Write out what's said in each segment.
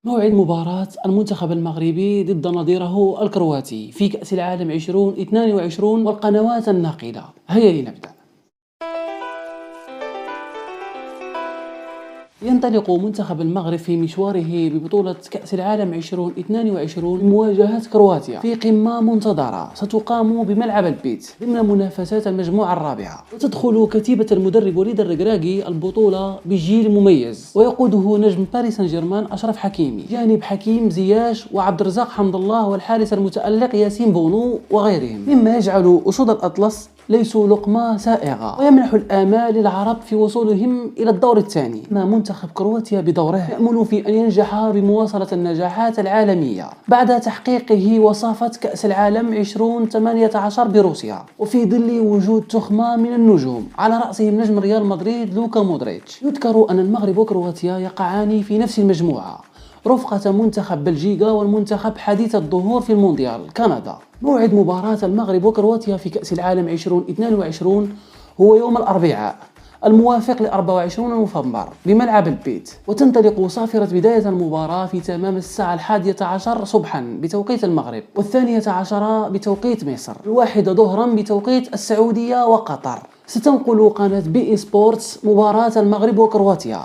موعد مباراة المنتخب المغربي ضد نظيره الكرواتي في كأس العالم 2022 والقنوات الناقلة. هيا لنبدأ. ينطلق منتخب المغرب في مشواره ببطولة كأس العالم 2022 بمواجهة كرواتيا في قمة منتظرة ستقام بملعب البيت ضمن منافسات المجموعة الرابعة. وتدخل كتيبة المدرب وليد الركراكي البطولة بجيل مميز ويقوده نجم باريس سان جيرمان أشرف حكيمي جانب حكيم زياش وعبد الرزاق حمد الله والحارس المتألق ياسين بونو وغيرهم، مما يجعل أسود الأطلس ليسوا لقمة سائغة ويمنح الآمال للعرب في وصولهم إلى الدور الثاني. أما منتخب كرواتيا بدوره يأمل في أن ينجح بمواصلة النجاحات العالمية بعد تحقيقه وصافة كأس العالم 2018 بروسيا، وفي ظل وجود تخمة من النجوم على رأسهم نجم ريال مدريد لوكا مودريتش. يذكر أن المغرب وكرواتيا يقعان في نفس المجموعة رفقة منتخب بلجيكا والمنتخب حديث الظهور في المونديال كندا. موعد مباراة المغرب وكرواتيا في كأس العالم 2022 هو يوم الأربعاء الموافق ل 24 نوفمبر بملعب البيت، وتنطلق صافرة بداية المباراة في تمام الساعة 11 صبحا بتوقيت المغرب، و12 بتوقيت مصر، 1 ظهرا بتوقيت السعودية وقطر. ستنقل قناة بي إي سبورتس مباراة المغرب وكرواتيا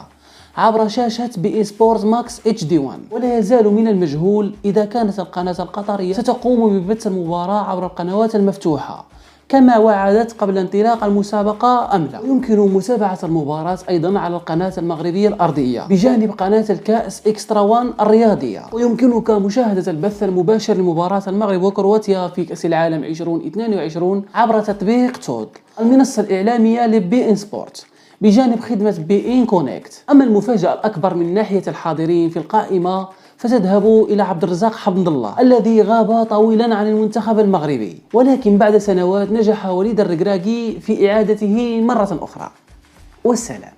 عبر شاشة بي إي سبورت ماكس HD1، ولا يزال من المجهول إذا كانت القناة القطرية ستقوم ببث المباراة عبر القنوات المفتوحة كما وعدت قبل انطلاق المسابقة أم لا. يمكن متابعة المباراة أيضا على القناة المغربية الأرضية بجانب قناة الكأس إكسترا 1 الرياضية، ويمكنك مشاهدة البث المباشر لمباراة المغرب وكرواتيا في كأس العالم 2022 عبر تطبيق تود المنصة الإعلامية لبي إن سبورت بجانب خدمة بي إن كونكت. أما المفاجأة الأكبر من ناحية الحاضرين في القائمة فتذهب إلى عبد الرزاق حمد الله الذي غاب طويلا عن المنتخب المغربي، ولكن بعد سنوات نجح وليد الركراكي في إعادته مرة أخرى. والسلام.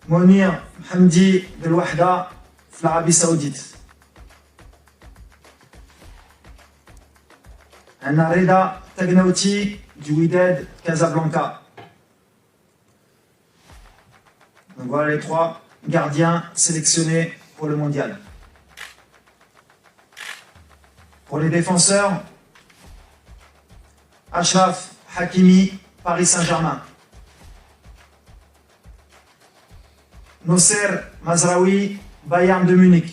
منير حمدي بالوحدة في العربية السعودية. عندنا رضا تغنوتي du Casablanca. Donc voilà les trois gardiens sélectionnés pour le mondial. Pour les défenseurs, Achraf Hakimi, Paris Saint-Germain. Nosser Mazraoui, Bayern de Munich.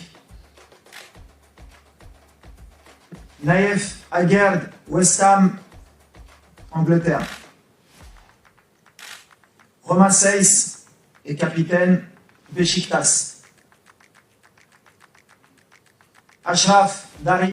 Naïef Aguerd, West Ham, Angleterre. Romain Seyss est capitaine Beşiktaş. Achraf Dari